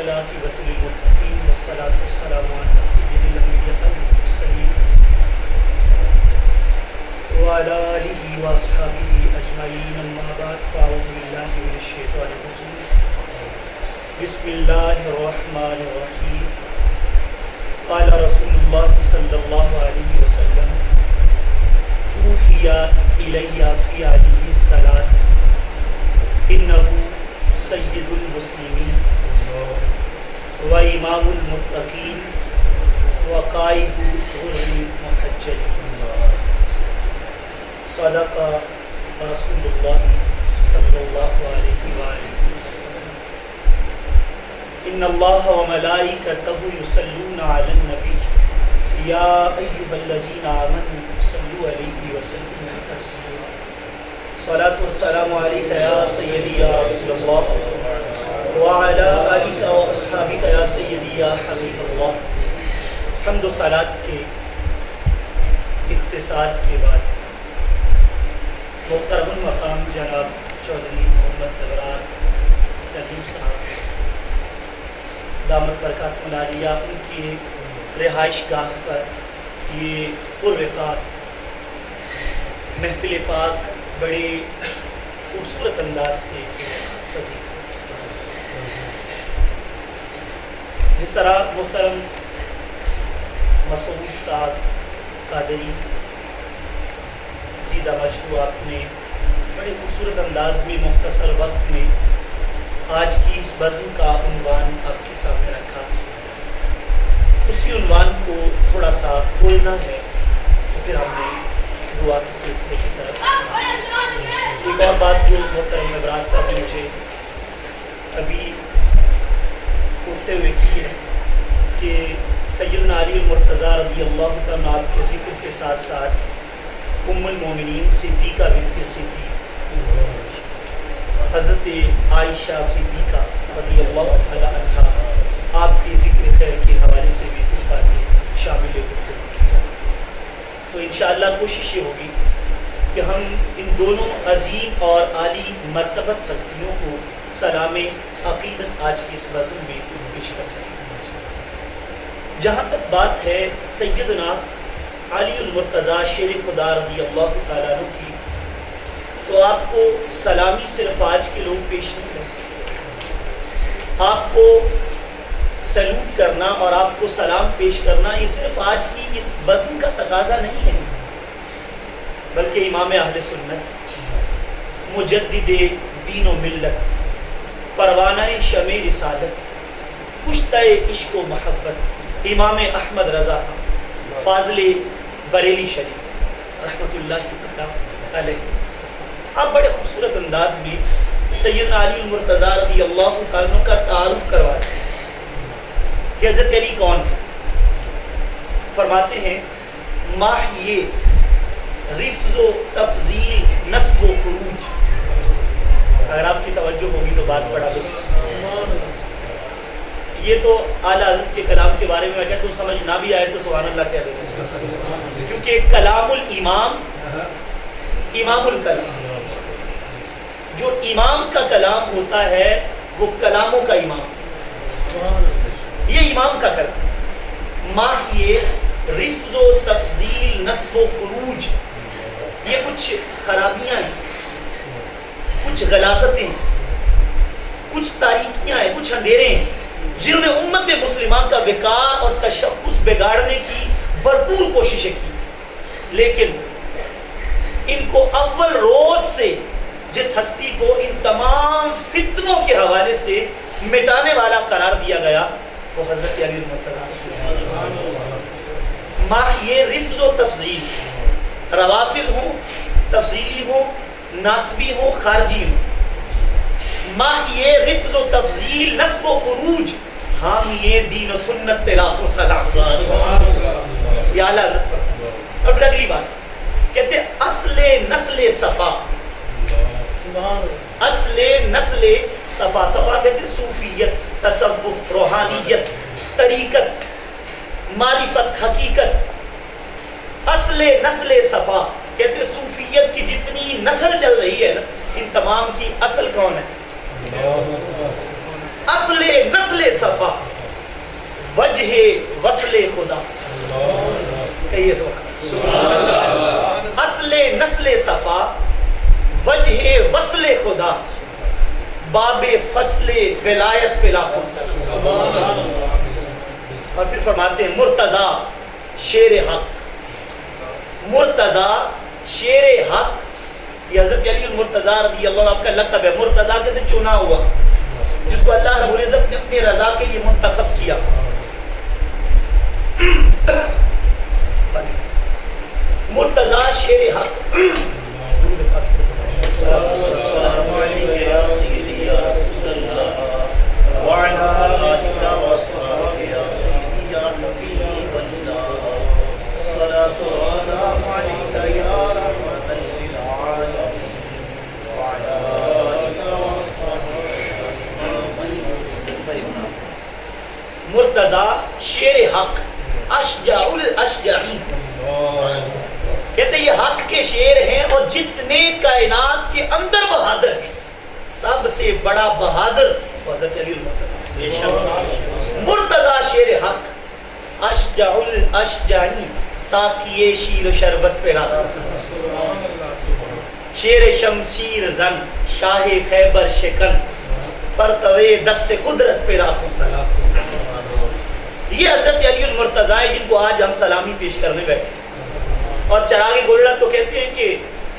والعاقبۃ للمتقین والصلاۃ والسلام علی سید الانبیاء والمرسلین وعلی آلہ واصحابہ اجمعین، اما بعد، فاعوذ باللہ من الشیطان الرجیم، بسم اللہ الرحمن الرحیم۔ قال رسول اللہ صلی اللہ علیہ وسلم اوحی الی فی علی ثلاث انہ سید المسلمین و امام المتقین و قائد غر المحجلین۔ صدق رسول اللہ صلی اللہ علیہ وآلہ وسلم۔ ان اللہ و ملائکتہ یصلون علی النبی یا ایھا الذین آمنوا صلوا علیہ وسلموا تسلیما۔ صلاۃ والسلام علیک یا سیدی یا رسول اللہ وعلی آلک و اصحابک یا سیدی یا حبیب اللہ۔ حمد و صلاۃ کے اختصار کے بعد محترم المقام جناب چودھری محمد ابرار سلیم صاحب دامت برکات ملالیہ، ان کی رہائش گاہ پر یہ پروقات محفل پاک بڑے خوبصورت انداز سے جس طرح محترم مسعود صاحب قادری سیدھا مجدو آپ نے بڑے خوبصورت انداز میں مختصر وقت میں آج کی اس بزم کا عنوان آپ کے سامنے رکھا، اسی عنوان کو تھوڑا سا کھولنا ہے تو پھر ہم نے دعا کے سلسلے کی طرف ایک اور بات جو محترم ابرار صاحب نے مجھے ابھی اٹھتے ہوئے کی ہے کہ سیدنا علی المرتضیٰ رضی اللہ تعالیٰ عنہ کے ذکر کے ساتھ ساتھ ام المومنین صدیقہ بنت صدیق حضرت عائشہ صدیقہ رضی اللہ تعالیٰ عنہ آپ کے ذکر خیر کے حوالے سے بھی کچھ باتیں شامل گفتگو کی جائیں، تو انشاءاللہ کوشش یہ ہوگی کہ ہم ان دونوں عظیم اور عالی مرتبت ہستیوں کو سلام عقیدت آج کی اس بزم میں پیش کر سکیں۔ جہاں تک بات ہے سیدنا علی المرتضیٰ شیر خدا رضی اللہ تعالیٰ عنہ کی، تو آپ کو سلامی صرف آج کے لوگ پیش نہیں کرتے، آپ کو سلوٹ کرنا اور آپ کو سلام پیش کرنا یہ صرف آج کی اس بزم کا تقاضا نہیں ہے، بلکہ امام اہل سنت، مجدد دین و ملت، پروانہ شمع رسالت، کشتہ عشق و محبت، امام احمد رضا فاضل بریلی شریف رحمۃ اللہ علیہ، آپ بڑے خوبصورت انداز میں سیدنا علی المرتضیٰ رضی اللہ تعالیٰ عنہ کا تعارف کرواتے ہیں کہ حضرت علی کون ہے۔ فرماتے ہیں ماہیے رفض و تفضیل نسب و خروج۔ اگر آپ کی توجہ ہوگی تو بات پڑھا دو، یہ تو اعلیٰ حضرت کے کلام کے بارے میں کہتا ہوں، سمجھ نہ بھی آئے تو سبحان اللہ کہہ دیتے ہیں، کیونکہ کلام الامام امام الکلام، جو امام کا کلام ہوتا ہے وہ کلاموں کا امام، یہ امام کا کلام۔ ماہیے رفض و تفضیل نسب و خروج، یہ کچھ خرابیاں ہیں، کچھ غلاظتیں ہیں، کچھ تاریکیاں ہیں، کچھ اندھیرے ہیں جنہوں نے امت مسلمہ کا وقار اور تشخص بگاڑنے کی بھرپور کوششیں کی، لیکن ان کو اول روز سے جس ہستی کو ان تمام فتنوں کے حوالے سے مٹانے والا قرار دیا گیا وہ حضرت علی المرتضیٰ۔ ماہیے رفض و تفضیل، روافض ہوں، تفضیلی ہوں، ناسبی ہوں، خارجی ہوں، ماہیے رفض و تفضیل نسب و خروج، حامیے دین و سنت طلاق و سلام۔ یہ اعلیٰ حضرت۔ اب اگلی بات کہتے اصل نسل صفا، اصل نسل صفا، صفا کہتے صوفیت، تصوف، روحانیت، طریقت، معرفت، حقیقت۔ اصل نسل صفا کہتے صوفیت کی جتنی نسل چل رہی ہے نا، ان تمام کی اصل کون ہے؟ اصل نسل صفا وجہ وصل خدا. کہیے سبحان اللہ. اصل نسل صفا وجہ وصل خدا باب فصل ولایت پہ لاکھوں سر. اور پھر فرماتے ہیں مرتضی شیر حق. مرتضی شیر حق یہ حضرت علی المرتضی رضی اللہ عنہ کا لقب ہے. مرتضی کہتے چنا ہوا جس کو اللہ رب العزت نے اپنی رضا کے لیے منتخب کیا. مرتضی شیر حق. السلام علیکم یا سیدی یا رسول اللہ وعلی آلک وصحبہ یا سیدی یا حبیب اللہ. الصلاۃ والسلام علیک یا رحمۃ للعالمین وعلی آلک وصحبہ. مرتضی شیر حق اشجع الاشجعین. کہتے یہ حق کے شیر ہیں اور جتنے کائنات کے اندر بہادر ہیں سب سے بڑا بہادر حضرت علی المرتضی. مرتضی شیر حق اشجع الاشجعین ساقی شیر و شربت پہ لاکھوں سلام. شیر شمشیر زن شاہ خیبر شکن پرتوے دست قدرت پہ لاکھوں سلام. یہ حضرت علی المرتضی جن کو آج ہم سلامی پیش کرنے بیٹھے. اور چراغ گولڈا تو کہتے ہیں کہ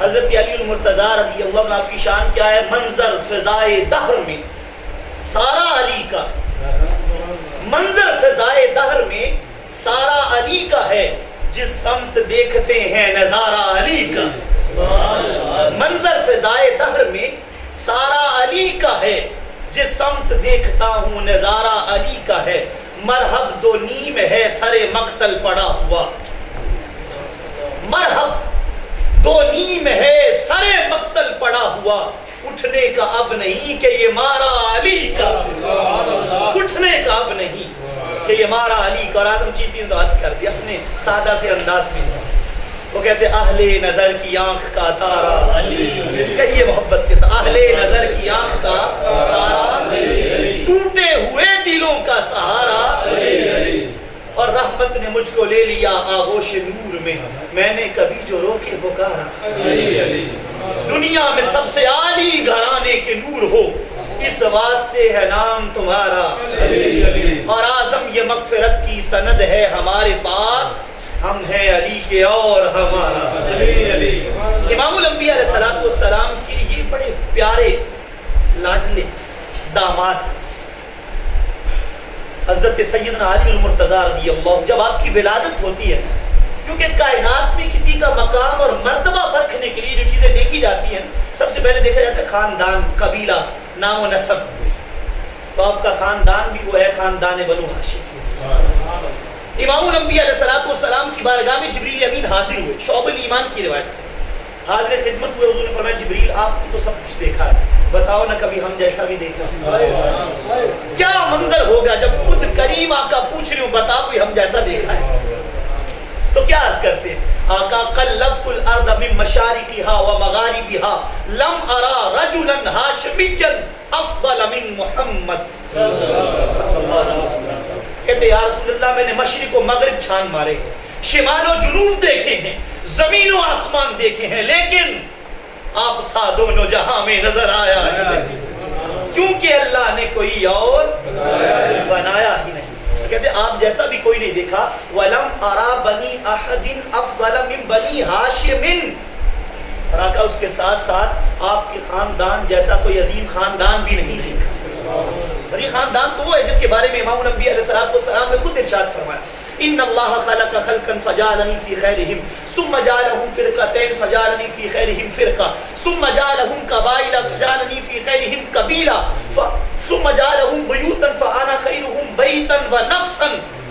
حضرت علی المرتضی رضی اللہ عنہ کی شان کیا ہے. منظر فضائے دہر میں سارا علی کا. منظر فضائے دہر میں سارا علی کا ہے جس سمت دیکھتے ہیں نظارہ علی کا. منظر فضائے دہر میں سارا علی کا ہے جس سمت دیکھتا ہوں نظارہ علی کا ہے. مرحب دو نیم ہے سر مقتل پڑا ہوا. مرحب دو نیم ہے سر مقتل پڑا ہوا. اٹھنے کا اب نہیں کہ یہ مارا علی کا. اٹھنے کا اب نہیں کہ یہ مارا علی کا. اور آدم چیتی نے بات کر دی اپنے سادہ سے انداز میں. وہ کہتے اہل نظر کی آنکھ کا تارا علی. کہیے محبت کے ساتھ اہل نظر کی آنکھ کا تارا ٹوٹے ہوئے دلوں کا سہارا. اور رحمت نے مجھ کو لے لیا آغوش نور میں میں نے کبھی جو رو کے پکارا. دنیا میں سب سے عالی گھرانے کے نور ہو اس واسطے ہے نام تمہارا. اور اعظم یہ مغفرت کی سند ہے ہمارے پاس ہم ہیں علی کے اور ہمارا. امام الانبیاء علیہ الصلوۃ والسلام کے یہ بڑے پیارے لاڈلے داماد حضرت سیدنا علی المرتضی رضی اللہ. جب آپ کی ولادت ہوتی ہے کیونکہ کائنات میں کسی کا مقام اور مرتبہ پرکھنے کے لیے جو چیزیں دیکھی جاتی ہیں سب سے پہلے دیکھا جاتا ہے خاندان قبیلہ نام و نسب. تو آپ کا خاندان بھی وہ ہے خاندان بنو ہاشم. امام الانبیاء علیہ الصلوۃ والسلام کی بارگاہ میں جبریل امین حاضر ہوئے. شعب الایمان کی روایت ہے. حاضر خدمت ہوئے. حضور نے فرمایا جبریل آپ نے تو سب کچھ دیکھا ہے بتاؤ نا کبھی ہم جیسا بھی دیکھا. کیا منظر ہوگا جب خود کریم آقا پوچھ رہے ہو بتا کوئی ہم جیسا دیکھا ہے. تو کیا عرض کرتے ہیں آقا قلبت الارض من مشارقها ومغاربها لم ارى رجلا هاشميا افضل من محمد صلی اللہ علیہ وسلم. کہتے یا رسول اللہ میں نے مشرق و مغرب چھان مارے شمال و جنوب دیکھے ہیں زمین و آسمان دیکھے ہیں لیکن آپ سا دونوں جہاں میں نظر آیا ہے کیونکہ اللہ نے کوئی اور بنایا ہی نہیں. کہتے آپ جیسا بھی کوئی نہیں دیکھا. وَلَمْ أَرَى بَنِي أَحَدٍ أَفْضَلَ مِنْ بَنِي هَاشِمٍ. راکا اس کے ساتھ ساتھ آپ کے خاندان جیسا کوئی عظیم خاندان بھی نہیں دیکھا. اور یہ خاندان تو وہ ہے جس کے بارے میں امام الانبیاء علیہ الصلوۃ والسلام نے خود ارشاد فرمایا ان اللہ خلق خلقا فجعلنی فی خیرہم ثم جعلہم فرقتین فجعلنی فی خیرہم فرقہ ثم جعلہم قبائل فجعلنی فی خیرہم قبیلہ ثم جعلہم بیوتا فانا خیرہم بیتا ونفسا.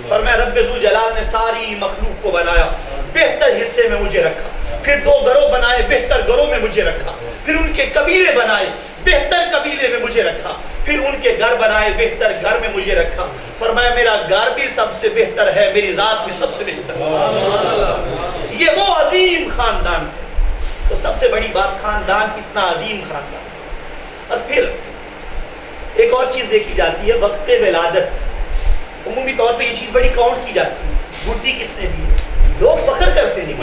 فرمایا رب ذو جلال نے ساری مخلوق کو بنایا بہتر حصے میں مجھے رکھا. پھر دو گروہ بنائے بہتر گروہ میں مجھے رکھا. پھر ان کے قبیلے بنائے بہتر قبیلے میں مجھے رکھا. پھر ان کے گھر بنائے بہتر گھر میں مجھے رکھا. فرمایا میرا گھر بھی سب سے بہتر ہے میری ذات بھی سب سے بہتر ہے. یہ وہ عظیم خاندان ہے. تو سب سے بڑی بات خاندان کتنا عظیم خاندان. اور پھر ایک اور اور چیز دیکھی جاتی ہے، وقت ولادت۔ عمومی طور پہ یہ چیز بڑی کاؤنٹ کی جاتی ہے، گٹی کس نے دی ہے؟ لوگ فخر کرتے نہیں،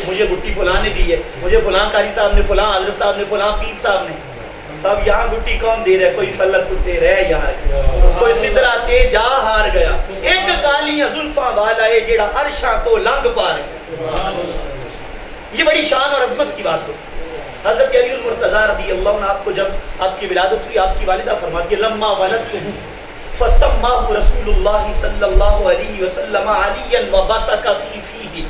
مجھے گٹی فلاں نے دی ہے، مجھے فلاں قاری صاحب نے، فلاں حضرت صاحب نے، فلاں پیر صاحب نے۔ تب یہاں گٹی کون دے رہا ہے؟ کوئی فلک کتے رہ یار، کوئی سدرا تے جا ہار گیا، ایک کالیاں زلفاں والا ہے جیڑا عرشاں تو لنگ پار گیا۔ یہ بڑی شان اور عظمت کی بات ہوتی ہے۔ حضرت علی المرتضیٰ رضی اللہ عنہ آپ کو جب آپ کی ولادت ہوئی، آپ کی والدہ فرماتی ہے لما ولدتہ فسماه رسول اللہ صلی اللہ علیہ وسلم علیا وبصق فی فیہ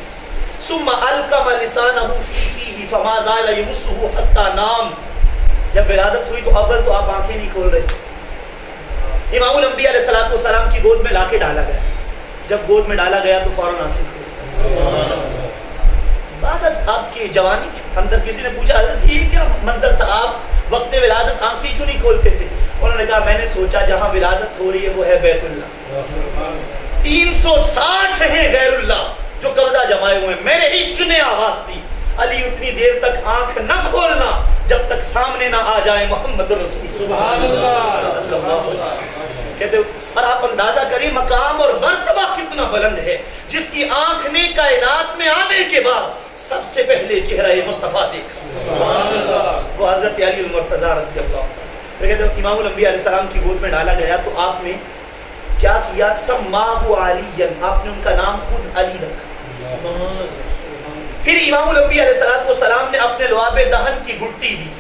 ثم القم لسانہ فی فیہ فما زال یمسہ حتی نام۔ جب ولادت ہوئی تو اول تو آپ آنکھیں نہیں کھول رہے، امام الانبیاء علیہ السلام کی گود میں لا کے ڈالا گیا، جب گود میں ڈالا گیا تو فوراً آنکھیں کھول۔ بعد از آپ کی جوانی کے اندر کسی نے پوچھا حضرت یہ کیا منظر تھا، آپ وقت ولادت آنکھیں کیوں نہیں کھولتے تھے؟ انہوں نے کہا میں نے سوچا جہاں ولادت ہو رہی ہے وہ ہے بیت اللہ، 360 ہیں غیر اللہ جو قبضہ جمائے ہوئے ہیں، میرے عشق نے آواز دی علی اتنی دیر تک آنکھ نہ کھولنا جب تک سامنے نہ آ جائے محمد رسول سبحان اللہ صلی اللہ علیہ وسلم۔ کہتے ہو اور آپ اندازہ کریں مقام اور مرتبہ کتنا بلند ہے، جس کی آنکھ نے کائنات میں آنے کے بعد سب سے پہلے چہرہ مصطفیٰ دیکھا سبحان اللہ، وہ حضرت علی المرتضیٰ رضی اللہ عنہ۔ پھر کہتے ہیں امام الانبیاء علیہ السلام کی گود میں ڈالا گیا تو آپ نے کیا کیا؟ سماہ علی، آپ نے ان کا نام خود علی رکھا۔ پھر امام الانبیاء علیہ السلام نے اپنے لعاب دہن کی گٹی دی۔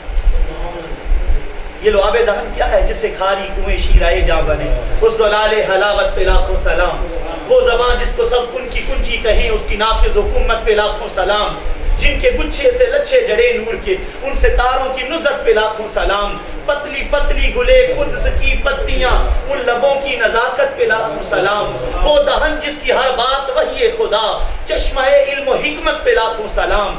یہ لعاب دہن کیا ہے؟ جس سے کھاری کنویں شیرائے جاں بنے، اس زلال حلاوت پہ لاکھوں سلام، وہ زبان جس کو سب کن کی کنجی کہیں، اس کی نافذ حکومت پہ لاکھوں سلام، جن کے گچھے سے لچھے جڑے نور کے، ان سے تاروں کی نزت پہ لاکھوں سلام، پتلی پتلی گلے قدس کی پتیاں، ان لبوں کی نزاکت پہ لاکھوں سلام، وہ دہن جس کی ہر بات وحی خدا، چشمہ علم و حکمت پہ لاکھوں سلام،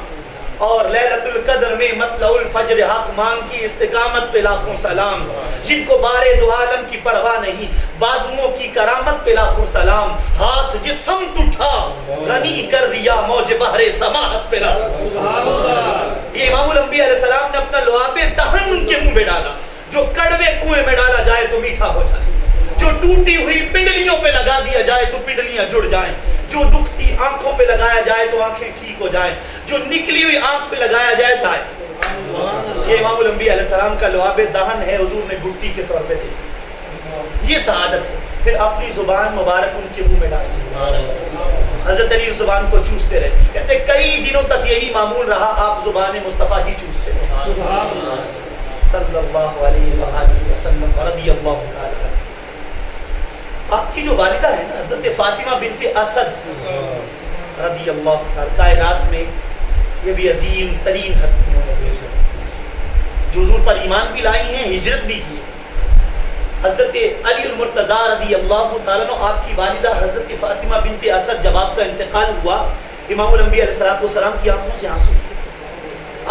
اور لیلۃ القدر میں مطلع الفجر حق مان کی استقامت پہ لاکھوں سلام، جن کو بارے دو عالم کی پرواہ نہیں، بازوؤں کی کرامت پہ لاکھوں سلام، ہاتھ جس سمت اٹھا غنی کر دیا موج بحر سماحت پہ لاکھوں سلام۔ یہ امام الانبیاء علیہ السلام نے اپنا لعاب دہن ان کے منہ میں ڈالا، جو کڑوے کنویں میں ڈالا جائے تو میٹھا ہو جائے، جو ٹوٹی ہوئی پنڈلیوں پہ لگا دیا جائے تو پنڈلیاں جڑ جائیں، جو دکھتی آنکھوں پہ لگایا جائے تو آنکھیں ٹھیک ہو جائیں، جو نکلی ہوئی آنکھ پہ لگایا جائے جائے۔ یہ امام الانبیاء علیہ السلام کا لعاب دہن ہے، حضور نے گٹی کے طور پہ دی، یہ سعادت ہے۔ پھر اپنی زبان مبارک ان کے منہ میں ڈالی، حضرت علی زبان کو چوستے رہے، کہتے کئی دنوں تک یہی معمول رہا، آپ زبان مصطفیٰ ہی چوستے رہے صلی اللہ علیہ وآلہ وسلم رضی اللہ تعالی۔ آپ کی جو والدہ ہے نا حضرت فاطمہ بنت اسد رضی اللہ تعالی، کائنات میں یہ بھی عظیم ترین ہستیوں میں سے جو حضور پر ایمان بھی لائی ہیں، ہجرت بھی کی ہے۔ حضرت علی المرتضیٰ رضی اللہ تعالیٰ عنہ، آپ کی والدہ حضرت فاطمہ بنت اسد، جب آپ کا انتقال ہوا امام الانبیاء علیہ السلام کی آنکھوں سے آنسو،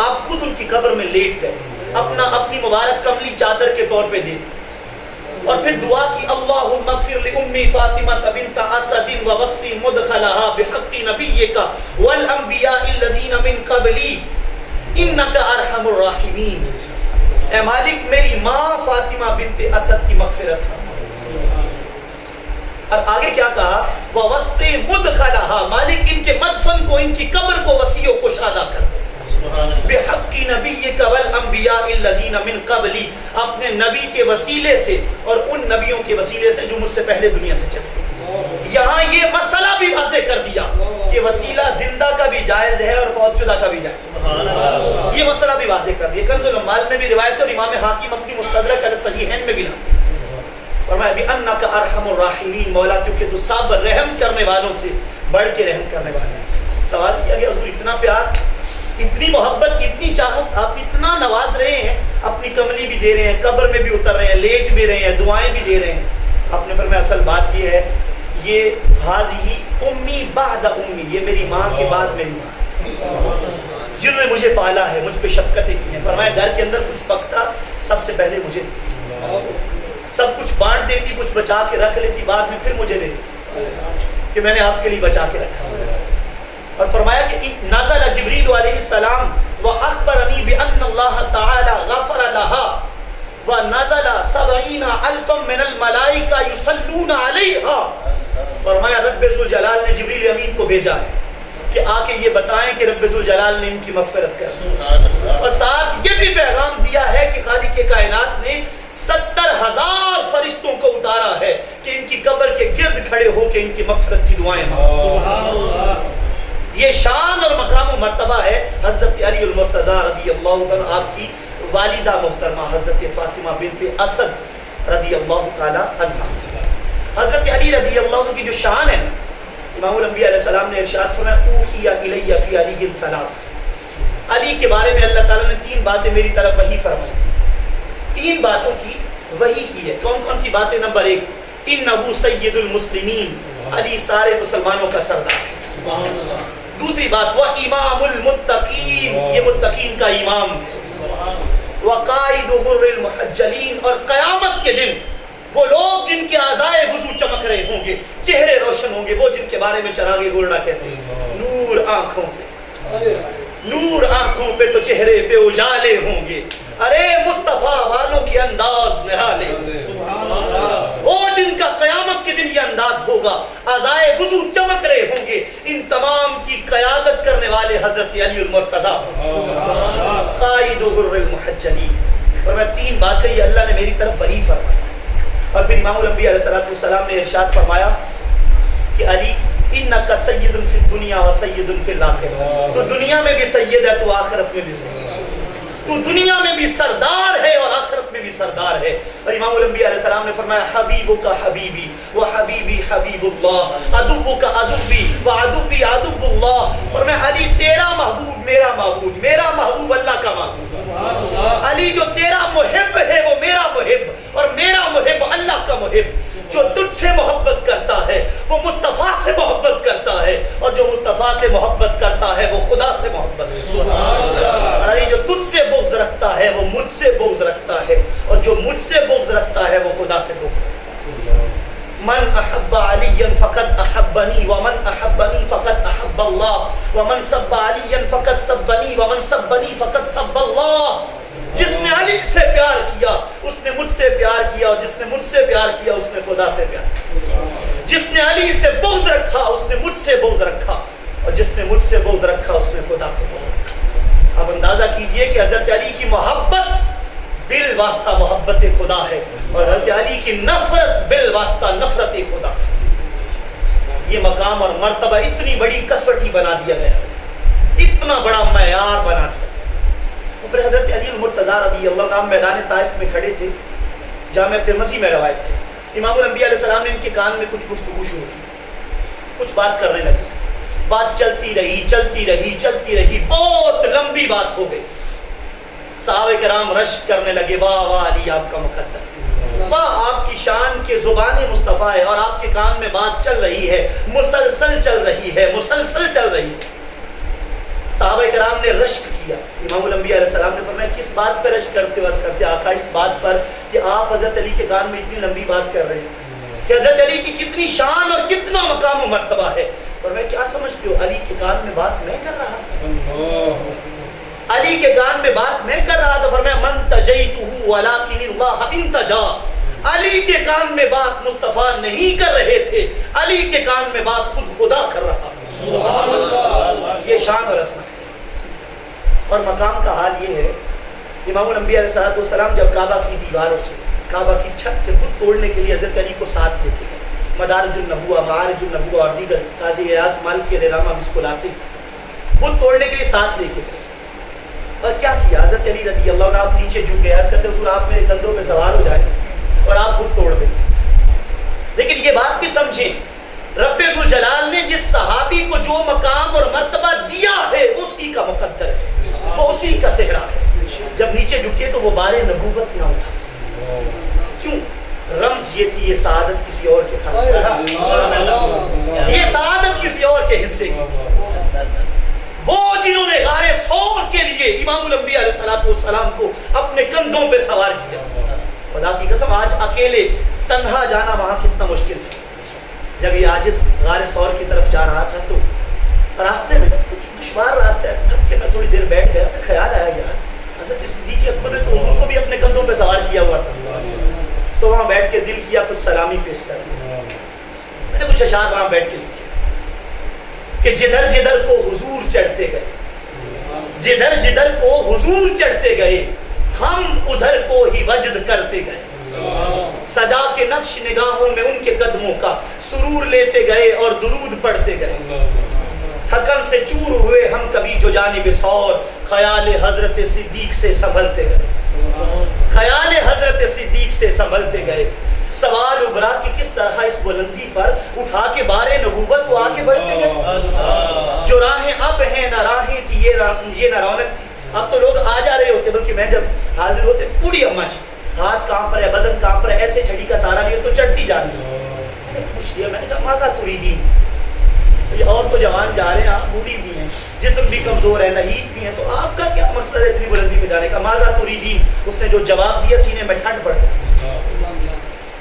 آپ خود ان کی قبر میں لیٹ گئے، اپنی مبارک کملی چادر کے طور پہ دے دی، اور پھر دعا کی اللہم اغفر لأمی فاطمہ بنت اسد ووسع مدخلها بحق نبیک والانبیاء الذین من قبلی انک ارحم الراحمین۔ اے مالک میری ماں فاطمہ بنت اسد کی مغفرت فرما۔ اور آگے کیا کہا؟ ووسع مدخلها، مالک ان کے مدفن کو، ان کی قبر کو وسیع و کشادہ کر دے بحق نبیک والانبیاء الذین من قبلی، اپنے نبی کے وسیلے سے اور ان نبیوں کے وسیلے سے جو مجھ سے پہلے دنیا سے چلے۔ یہاں یہ مسئلہ بھی واضح کر دیا کہ وسیلہ زندہ کا بھی جائز ہے اور فوت شدہ کا بھی جائز، یہ مسئلہ بھی واضح کر دیا۔ کنز الاموال میں بھی روایت اور امام حاکم اپنی مستدرک الصحیحین میں بھی لاتے ہیں، فرمایا بِأَنَّكَ أَرْحَمُ الرَّاحِمِينَ، مولا کیونکہ تو سب رحم کرنے والوں سے بڑھ کے رحم کرنے والے ہیں۔ سوال کیا گیا حضور اتنا پیار، اتنی محبت، اتنی چاہت، آپ اتنا نواز رہے ہیں، اپنی کملی بھی دے رہے ہیں، قبر میں بھی اتر رہے ہیں، لیٹ بھی رہے ہیں، دعائیں بھی دے رہے ہیں۔ آپ نے فرمایا اصل بات یہ ہے، یہ حاضی امی بعد امی، یہ میری ماں کے بعد میری ماں، جنہوں نے مجھے پالا ہے، مجھ پہ شفقتیں کی ہیں۔ فرمایا گھر کے اندر کچھ پکتا سب سے پہلے مجھے سب کچھ بانٹ دیتی، کچھ بچا کے رکھ لیتی، بعد میں پھر مجھے دیتی کہ میں نے آپ کے لیے بچا کے رکھا۔ اور فرمایا کہ نزل جبریل علیہ السلام واخبرنی بان اللہ تعالی غفر لها ونزل 70 70 ألفا من الملائکہ یصلون علیہا. فرمایا رب ذوالجلال نے جبریل امین کو بھیجا ہے کہ آ کے یہ بتائیں کہ رب ذوالجلال نے ان کی مغفرت کر. اور ساتھ یہ بھی پیغام دیا ہے کہ خالق کائنات نے 70,000 فرشتوں کو اتارا ہے کہ ان کی قبر کے گرد کھڑے ہو کے ان کی مغفرت کی دعائیں مانگیں. یہ شان اور مقام و مرتبہ ہے حضرت علی المرتضیٰ رضی اللہ عنہ. آپ کی والدہ محترمہ حضرت فاطمہ بنت اسد رضی اللہ تعالی عنہ. حضرت علی رضی اللہ عنہ کی جو شان ہے، امام الانبیاء علیہ السلام نے ارشاد فرمایا اوحی الی فی علی ثلاث. علی کے بارے میں اللہ تعالیٰ نے 3 باتیں میری طرف وحی فرمائی. 3 باتوں کی وحی کی ہے. کون کون سی باتیں؟ نمبر 1 انہ سید المسلمین، علی سارے مسلمانوں کا سردار ہے. سبحان اللہ. دوسری بات وہ امام المتقین، یہ متقین کا امام ہے. وقائد غر المحجلین، اور قیامت کے دن وہ لوگ جن کے اعضائے وضو چمک رہے ہوں گے، چہرے روشن ہوں گے، وہ جن کے بارے میں چراغ گولڈا کہتے ہیں. نور آنکھوں پہ، نور آنکھوں پہ تو چہرے پہ اجالے ہوں گے. ارے مصطفیٰ والوں کی انداز نہالے. وہ جن کا قیامت کے دن یہ انداز ہوگا، اعضائے وضو چمک رہے ہوں گے. ان تمام کی قیادت کرنے والے حضرت علی المرتضیٰ قائد غر المحجلین. اور میں 3 باتیں یہ اللہ نے میری طرف وحی فرمائی. اور پھر امام الانبیاء علیہ السلام نے ارشاد فرمایا کہ علی انک سید فی الدنیا و سید فی الاخرہ. تو دنیا میں بھی سید ہے، تو آخرت میں بھی سید ہے. تو دنیا میں بھی سردار ہے اور آخرت میں بھی سردار ہے. اور امام الانبیاء علیہ السلام نے فرمایا حبیبک حبیبی و حبیبی حبیب اللہ، عدوک عدوی و عدوی عدو اللہ. فرمایا علی تیرا محبوب میرا معبود، میرا محبوب اللہ کا محبوب. علی جو تیرا محب ہے وہ میرا محب، اور میرا محب اللہ کا محب. جو تجھ سے محبت کرتا ہے وہ مصطفیٰ سے محبت کرتا ہے، اور جو مصطفیٰ سے محبت کرتا ہے وہ خدا سے محبت کرتا ہے. اور جو تجھ سے بغض رکھتا ہے وہ مجھ سے بغض رکھتا ہے، اور جو مجھ سے بغض رکھتا ہے وہ خدا سے بغض رکھتا ہے. من احب علی فقد احبنی ومن احبنی فقد احب اللہ ومن سب علی فقد سبنی ومن سبنی فقد سب اللہ. جس نے علی سے پیار کیا اس نے مجھ سے پیار کیا، اور جس نے مجھ سے پیار کیا اس نے خدا سے پیار کیا. جس نے علی سے بغض رکھا اس نے مجھ سے بغض رکھا، اور جس نے مجھ سے بغض رکھا اس نے خدا سے بغض رکھا. اب اندازہ کیجئے کہ حضرت علی کی محبت بالواسطہ محبت خدا ہے، اور حضرت علی کی نفرت بالواسطہ نفرت خدا ہے. یہ مقام اور مرتبہ اتنی بڑی کسوٹی بنا دیا گیا ہے، اتنا بڑا معیار بنا دیا. پھر حضرت علی المرتضیٰ رضی اللہ عنہ میدان طائف میں کھڑے تھے. جامع ترمذی میں روایت ہے، امام الانبیاء علیہ السلام نے ان کے کان میں کچھ گفتگو شروع کی، کچھ بات کرنے لگے. بات چلتی رہی چلتی رہی چلتی رہی، بہت لمبی بات ہو گئی. صحابہ کرام رشک کرنے لگے، واہ واہ علی آپ کا مقدر، واہ آپ کی شان کے زبان مصطفیٰ ہے، اور آپ کے کان میں بات چل رہی ہے، مسلسل چل رہی ہے، مسلسل چل رہی ہے. صحابہ کرام نے رشک کیا. امام الانبیاء علیہ السلام نے فرمایا کس بات پہ رشک کرتے ہو؟ عرض کرتے آقا اس بات پر کہ آپ حضرت علی کے کان میں اتنی لمبی بات کر رہے ہیں کہ حضرت علی کی کتنی شان اور کتنا مقام و مرتبہ ہے. فرمایا کیا سمجھتے ہو علی کے کان میں بات میں کر رہا تھا، علی کے کان میں بات میں کر رہا تھا. فرمایا من تجیتہ ولکن اللہ انتجا. علی کے کان میں بات مصطفیٰ نہیں کر رہے تھے، علی کے کان میں بات خود خدا کر رہا تھا. سبحان اللہ. یہ شان اور عظمت اور مقام کا حال یہ ہے. امام الانبیاء علیہ السلام جب کعبہ کی دیواروں سے، کعبہ کی چھت سے بت توڑنے کے لیے حضرت علی کو ساتھ لیتے ہیں. مدارج النبوہ، معارج النبوہ اور دیگر قاضی ایاز مالکی الرحمہ بھی اس کو لاتے ہیں، بت توڑنے کے لیے ساتھ لے کے گئے. اور کیا کیا حضرت علی رضی اللہ عنہ آپ نیچے جھک گئے، عرض کرتے حضور آپ میرے کندھوں پہ سوار ہو جائیں اور آپ بت توڑ دیں. لیکن یہ بات بھی سمجھیں رب ذوالجلال نے جس صحابی کو جو مقام اور مرتبہ دیا ہے اسی کا مقدر ہے، وہ اسی کا صحرا ہے. جب نیچے جھکے تو وہ بار نبوت نہ اٹھا سکے. کیوں؟ رمز یہ تھی یہ سعادت کسی اور کے کھاتے، یہ سعادت کسی اور کے حصے کی. وہ جنہوں نے غار ثور کے لیے امام الانبیاء علیہ السلام کو اپنے کندھوں پہ سوار کیا. خدا کی قسم آج اکیلے تنہا جانا وہاں کتنا مشکل تھا. جب یہ عاجز غار ثور کی طرف جا رہا تھا تو راستے میں کچھ دشوار راستہ ہے، تھک کے میں تھوڑی دیر بیٹھ گیا. خیال آیا یار حضرت صدیق اکبر نے تو حضور کو بھی اپنے کندھوں پہ سوار کیا ہوا تھا. تو وہاں بیٹھ کے دل کیا کچھ سلامی پیش کر دیا. میں نے کچھ اشعار وہاں بیٹھ کے لکھے کہ جدھر جدھر کو حضور چڑھتے گئے, جدھر جدھر کو حضور چڑھتے گئے, ہم ادھر کو ہی وجد کرتے گئے. سجا کے نقش نگاہوں میں ان کے قدموں کا سرور لیتے گئے اور درود پڑھتے گئے. تھکن سے چور ہوئے ہم کبھی جو جانب سور, خیال حضرت صدیق سے سنبھلتے گئے. خیال حضرت صدیق سے سنبھلتے گئے. سوال ابھرا کہ کس طرح اس بلندی پر اٹھا کے بارے نبوت وہ آگے بڑھتے گئے. جو راہیں اب ہیں نہ راہیں تھی یہ نہ رونق تھی. اب تو لوگ آ جا رہے ہوتے, بلکہ میں جب حاضر ہوتے پوری اماں جی ہاتھ کام پر ہے, بدن کام پر ہے, ایسے چھڑی کا سہارا لیے تو چڑھتی جا رہی ہے. میں نے پوچھ لیا, میں نے کہا ماذا تریدین, اور تو جوان جا رہے ہیں, آپ بوڑھی بھی ہیں, جسم بھی کمزور ہے, نحیف بھی ہیں, تو آپ کا کیا مقصد ہے اتنی بلندی میں جانے کا؟ ماذا تریدین, اس نے جو جواب دیا سینے میں ٹھنڈ پڑ گئی.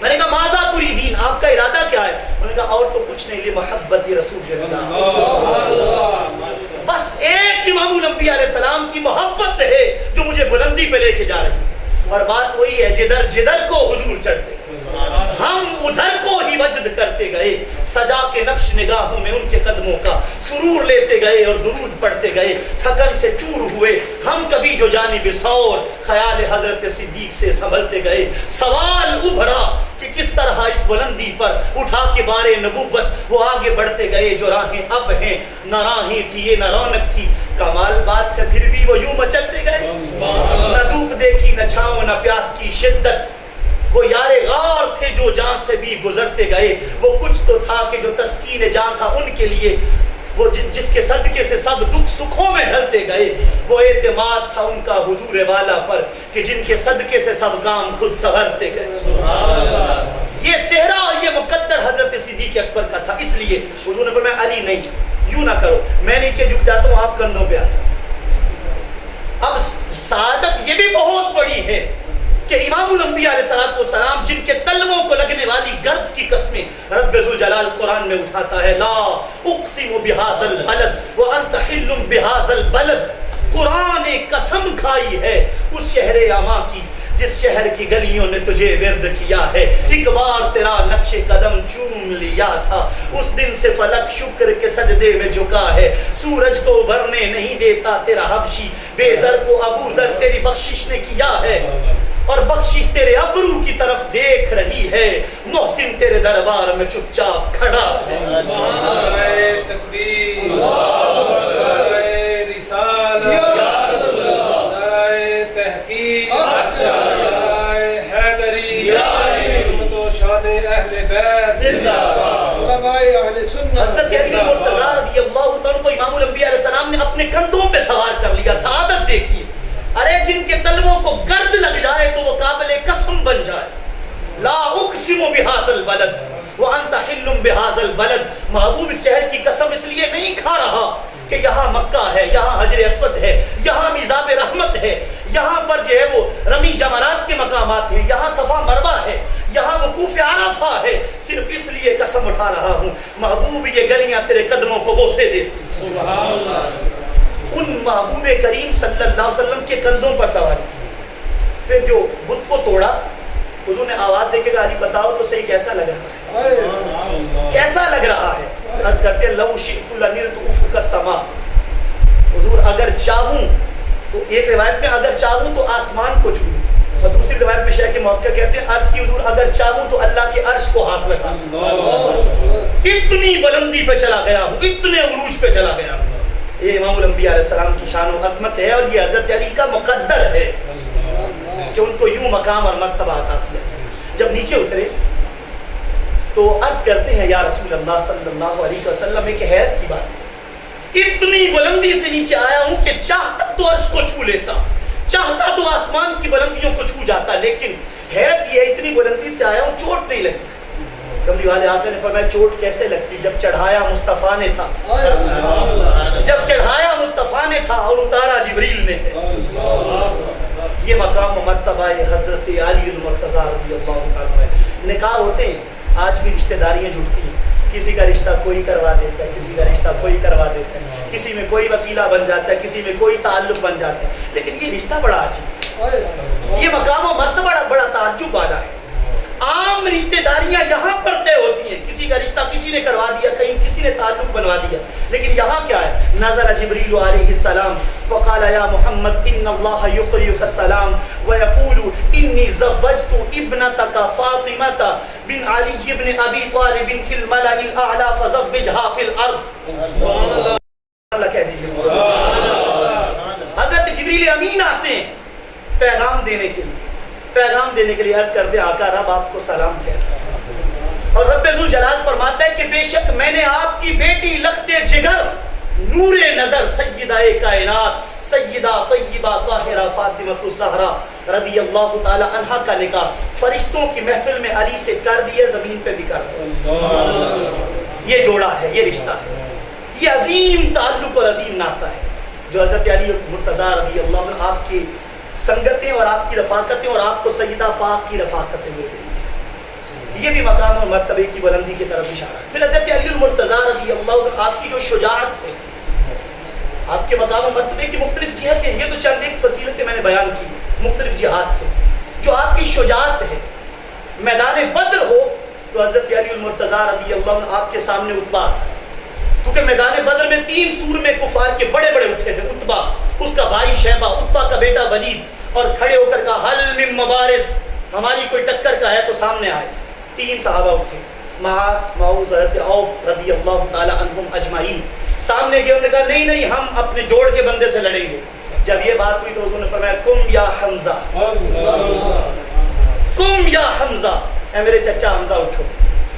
میں نے کہا ماذا تریدین, آپ کا ارادہ کیا ہے؟ انہوں نے کہا اور تو کچھ نہیں, محبت رسول اللہ, بس ایک امام الانبیاء علیہ السلام کی محبت ہے جو مجھے بلندی پہ لے کے جا رہی ہے. اور بات وہی ہے, جدھر جدھر کو حضور چڑھتے ہم ادھر کو ہی وجد کرتے گئے. سجا کے نقش نگاہوں میں ان کے قدموں کا سرور لیتے گئے اور درود پڑھتے گئے. تھکن سے چور ہوئے ہم کبھی جو جانب سور, خیال حضرت صدیق سے سنبھلتے گئے. سوال ابھرا کہ کس طرح اس بلندی پر اٹھا کے بارے نبوت وہ آگے بڑھتے گئے. جو راہیں اب ہیں نہ راہیں تھی یہ نہ رونق تھی. کمال بات ہے پھر بھی وہ یوں مچلتے گئے. نہ دھوپ دیکھی نہ چھاؤں نہ پیاس کی شدت. وہ یار غار تھے جو جان سے بھی گزرتے گئے. وہ کچھ تو تھا کہ جو تسکین جان تھا ان کے لیے, وہ جس کے صدقے سے سب دکھ سکھوں میں ڈھلتے گئے. وہ اعتماد تھا ان کا حضور والا پر کہ جن کے صدقے سے سب کام خود سنورتے گئے. یہ صحرا اور یہ مقدر حضرت صدیق اکبر کا تھا. اس لیے حضور نے فرمایا علی نہیں, یوں نہ کرو, میں نیچے جھک جاتا ہوں, آپ کندھوں پہ آ جاؤ. اب سعادت یہ بھی بہت بڑی ہے کہ امام الانبیاء علیہ السلام جن کے تلووں کو لگنے والی گرد کی قسمیں رب ذوالجلال قرآن میں اٹھاتا ہے. لا اقسم بہذا البلد وانت حل بہذا البلد. قرآن نے قسم کھائی ہے اس شہر اما کی جس شہر کی گلیوں نے تجھے ورد کیا ہے. ایک بار تیرا نقش قدم چوم لیا تھا, اس دن سے فلک شکر کے سجدے میں جھکا ہے. سورج کو ابھرنے نہیں دیتا تیرا حبشی, بے زر کو ابو زر تیری بخشش نے کیا ہے, اور بخشش تیرے ابرو کی طرف دیکھ رہی ہے. محسن تیرے دربار میں چپ چاپ کھڑا ہے. نعرہ تکبیر, نعرہ رسالت, نعرہ تحقیق, نعرہ حیدری, عظمت و شان اہل بیت, علماء اہل سنت. حضرت علی مرتضیٰ رضی اللہ تعالیٰ کو امام الانبیاء علیہ السلام نے اپنے کندھوں پہ سوار کر لیا. سعادت دیکھیے, ارے جن کے تلووں کو گرد لگ جائے تو وہ قابل قسم بن جائے. لا اقسم بہذا البلد وانت حل بہذا البلد. محبوب اس شہر کی قسم اس لیے نہیں کھا رہا کہ یہاں مکہ ہے, یہاں حجر اسود ہے, یہاں میزاب رحمت ہے, یہاں پر جو ہے وہ رمی جمرات کے مقامات ہیں, یہاں صفا مروہ ہے, یہاں وقوف عرفہ ہے. صرف اس لیے قسم اٹھا رہا ہوں محبوب یہ گلیاں تیرے قدموں کو بوسے دیتی. سبحان اللہ. ان محبوب کریم صلی اللہ علیہ وسلم کے کندھوں پر سواری. پھر جو بت کو توڑا, حضور نے آواز دے کے کہا علی بتاؤ تو صحیح کیسا لگ رہا ہے, کیسا لگ رہا ہے؟ عرض کرتے ہیں لو شئت لنلت افق السما. حضور اگر چاہوں تو, ایک روایت میں اگر چاہوں تو آسمان کو چھوں, اور دوسری روایت میں شیخ موقع کہتے ہیں عرض کی حضور اگر چاہوں تو اللہ کے عرش کو ہاتھ لگا. اتنی بلندی پہ چلا گیا ہوں, اتنے عروج پہ چلا گیا ہوں. یہ امام الانبیاء علیہ السلام کی شان و عظمت ہے, اور یہ حضرت علی کا مقدر ہے کہ ان کو یوں مقام اور مرتبہ عطا کیا. جب نیچے اترے تو عرض کرتے ہیں یا رسول اللہ صلی اللہ علیہ وسلم, ایک حیرت کی بات, اتنی بلندی سے نیچے آیا ہوں کہ چاہتا تو عرش کو چھو لیتا, چاہتا تو آسمان کی بلندیوں کو چھو جاتا, لیکن حیرت یہ ہے اتنی بلندی سے آیا ہوں چوٹ نہیں لگتی. کملی والے آقا نے فرمایا چوٹ کیسے لگتی, جب چڑھایا مصطفیٰ نے تھا, جب چڑھایا مصطفیٰ نے تھا اور اتارا جبریل نے. یہ مقام و مرتبہ حضرت علی المرتضیٰ رضی اللہ تعالیٰ. نکاح ہوتے ہیں, آج بھی رشتہ داریاں جڑتی ہیں, کسی کا رشتہ کوئی کروا دیتا ہے, کسی کا رشتہ کوئی کروا دیتا ہے, کسی میں کوئی وسیلہ بن جاتا ہے, کسی میں کوئی تعلق بن جاتا ہے, لیکن یہ رشتہ بڑا عجیب, یہ مقام و مرتبہ بڑا تعجب والا ہے. رشتے داریاں یہاں پر طے ہوتی ہیں، کسی کا رشتہ کسی نے کروا دیا، کہیں کسی نے تعلق بنوا دیا، لیکن یہاں کیا ہے؟ نظر جبریل علیہ السلام فقال یا محمد ان اللہ یقریک السلام ویقول انی زوجت ابنتک فاطمہ بن علی بن ابی طالب فی الملأ الاعلی فزوجها فی الارض. اللہ کہہ دیجیے حضرت جبریل امین آتے ہیں پیغام دینے کے لیے عرض کرتے آقا رب آپ کو سلام کہتا ہے، اور رب ذوالجلال فرماتا ہے کہ بے شک میں نے آپ کی بیٹی لخت جگر نور نظر سیدہ کائنات سیدہ طیبہ طاہرہ فاطمہ الزہرا رضی اللہ تعالی عنہا کا نکاح فرشتوں کی محفل میں علی سے کر دیا، زمین پہ بھی کر دیا. یہ جوڑا ہے، یہ رشتہ ہے، یہ عظیم تعلق اور عظیم ناطہ ہے جو حضرت علی مرتضیٰ رضی اللہ عنہ آپ کی سنگتیں اور آپ کی رفاقتیں اور آپ کو سیدہ پاک کی رفاقتیں مل گئی ہیں. یہ بھی مقام اور مرتبے کی بلندی کی طرف اشارہ ہے. پھر حضرت علی المرتضیٰ رضی اللہ عنہ آپ کی جو شجاعت ہے، آپ کے مقام و مرتبے کی مختلف جہتیں، یہ تو چند ایک فضیلتیں میں نے بیان کی مختلف جہات سے. جو آپ کی شجاعت ہے، میدان بدر ہو تو حضرت علی المرتضیٰ رضی اللہ عنہ آپ کے سامنے عتبہ، کیونکہ میدان بدر میں 3 سور میں کفار کے بڑے بڑے اٹھے تھے، عتبہ، اس کا بھائی شیبہ، عتبہ کا بیٹا ولید، اور کھڑے ہو کر کہا حل من مبارز، ہماری کوئی ٹکر کا ہے تو سامنے آئے. 3 صحابہ اٹھے، معاذ، معوذ، حضرت عوف رضی اللہ تعالی عنہم اجمعین سامنے گئے. انہوں نے کہا نہیں ہم اپنے جوڑ کے بندے سے لڑیں گے. جب یہ بات ہوئی تو حضور نے فرمایا کم یا حمزہ، کم یا حمزہ، اے میرے چچا حمزہ اٹھو،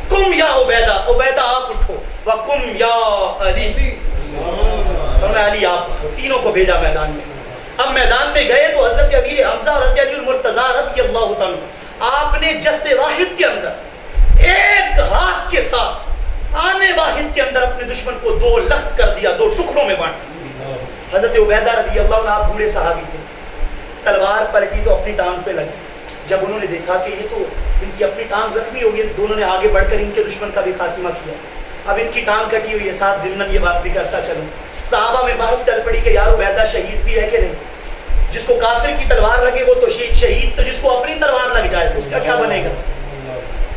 کم یا عبیدہ، عبیدہ آپ اٹھو، وکم یا علی، فرمایا علی آپ اٹھو. تینوں کو بھیجا میدان میں. اب میدان میں گئے تو حضرت امیر حمزہ اور حضرت علی المرتضیٰ رضی اللہ تعالیٰ آپ نے جست واحد کے اندر ایک ہاتھ کے ساتھ آنے واحد کے اندر اپنے دشمن کو 2 لخت کر دیا، 2 ٹکڑوں میں بانٹ دیا. حضرت عبیدہ رضی اللہ عنہ آپ بوڑھے صحابی تھے، تلوار پلٹی تو اپنی ٹانگ پہ لگی. جب انہوں نے دیکھا کہ یہ تو ان کی اپنی ٹانگ زخمی ہو گئی، دونوں نے آگے بڑھ کر ان کے دشمن کا بھی خاتمہ کیا. اب ان کی ٹانگ کٹی ہوئی ہے، ساتھ ضمن یہ بات بھی کرتا چلوں. صحابہ میں بحث چل پڑی کہ یار عبیدہ شہید بھی ہے کہ نہیں. جس کو کافر کی تلوار لگے وہ تو شہید، تو جس کو اپنی تلوار لگ جائے اس کا کیا بنے گا.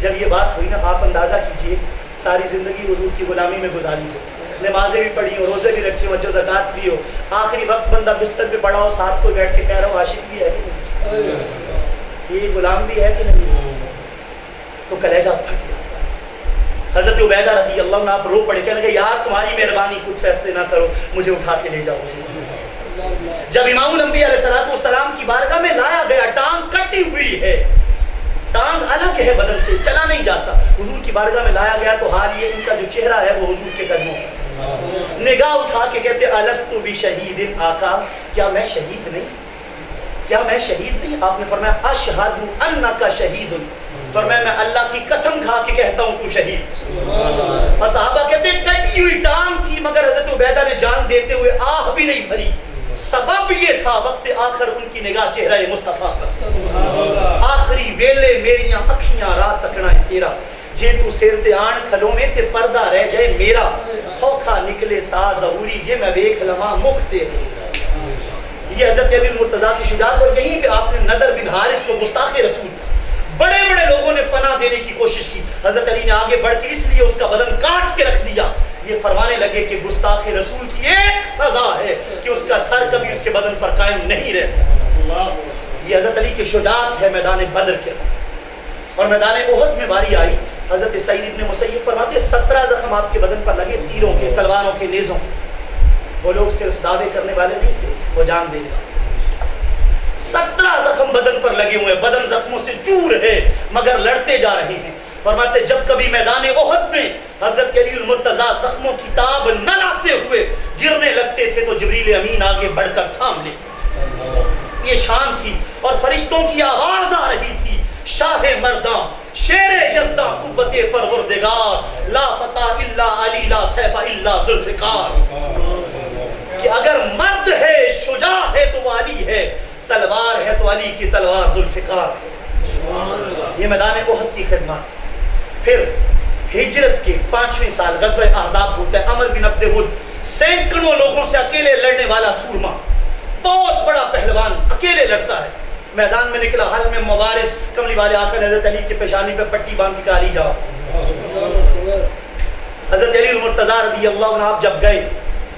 جب یہ بات ہوئی نا، آپ اندازہ کیجئے ساری زندگی حضور کی غلامی میں گزاری ہے، نمازیں بھی پڑھی ہو، روزے بھی رکھی ہو، زکات بھی ہو، آخری وقت بندہ بستر پہ پڑا ہو، ساتھ کوئی بیٹھ کے کہہ رہا ہو عاشق بھی ہے کہ نہیں، یہ غلام بھی ہے کہ نہیں، تو کلیجہ پھٹ جاتا ہے. حضرت عبیدہ رضی اللہ عنہ آپ رو پڑے، کہنے لگے یار تمہاری مہربانی، خود فیصلے نہ کرو، مجھے اٹھا کے لے جاؤ. جب امام الانبیاء علیہ السلام کی بارگاہ میں لایا گیا، ٹانگ کٹی ہوئی ہے، ٹانگ الگ ہے بدن سے، چلا نہیں جاتا. حضور کی بارگاہ میں لایا گیا تو حال یہ ان کا جو چہرہ ہے وہ حضور کے قدموں پر، نگاہ اٹھا کے کہتے الستُ بشہید، آقا کیا میں شہید نہیں، کیا میں شہید نہیں. آپ نے فرمایا اشہد انک شہید، فرمایا میں اللہ کی قسم کھا کے کہتا ہوں تو شہید. اور صحابہ کہتے کٹی ہوئی ٹانگ تھی مگر حضرت عبیدہ نے جان دیتے ہوئے آہ بھی نہیں بھری. سبب یہ تھا وقت آخر ان کی نگاہ چہرہ مصطفیٰ پر. آخری ویلے میریاں اکھیاں رات تکنا ہے تیرا، جے تو سیر تے آن کھلونے تے پردہ رہ جائے میرا، سوکھا نکلے سا ظہوری جے میں ویکھ لواں مکھ تیرے. یہ حضرت علی المرتضیٰ کی شجاعت. اور یہیں پہ آپ نے نضر بن حارث کو گستاخ رسول، بڑے بڑے لوگوں نے پناہ دینے کی کوشش کی، حضرت علی نے آگے بڑھ کے اس لیے اس کا بدن کاٹ کے رکھ دیا. یہ فرمانے لگے کہ گستاخ رسول کی ایک سزا ہے کہ اس کا سر کبھی اس کے بدن پر قائم نہیں رہ سکتا. یہ حضرت علی کی شجاعت ہے میدان بدر کے اندر. اور میدان احد میں باری آئی، حضرت سعید ابن مسیب فرماتے 17 زخم آپ کے بدن پر لگے، تیروں کے، تلواروں کے، نیزوں کے. وہ لوگ صرف دعوے کرنے والے نہیں تھے، وہ جان دینے والے. 17 زخم بدن پر لگے ہوئے، بدن زخموں سے چور ہے مگر لڑتے جا رہے ہیں. فرماتے جب کبھی میدان احد میں حضرت علی المرتضیٰ زخموں کی تاب نہ لاتے ہوئے گرنے لگتے تھے تو جبریل امین آگے بڑھ کر تھام لیتے. یہ شان تھی اور فرشتوں کی آواز آ رہی تھی، شاہ مرداں، شیر یزداں، قوت پروردگار، لا فتح الا علی، لا سیف الا ذوالفقار. کہ اگر مرد ہے، شجاع ہے تو وہ علی ہے، تلوار ہے تو علی کی تلوار ذوالفقار ہے. یہ میدان احد کی خدمات. پھر ہجرت کے 5ویں سال غزوہ احزاب ہوتا ہے. عمر بن عبد ود سینکڑوں لوگوں سے اکیلے لڑنے والا سورما، بہت بڑا پہلوان، اکیلے لڑتا ہے. میدان میں نکلا، حل میں مبارز، کملی والے آ کر حضرت علی کی پیشانی پہ پٹی باندھ کے علی جاؤ۔ حضرت علی المرتضیٰ رضی اللہ عنہ آپ جب گئے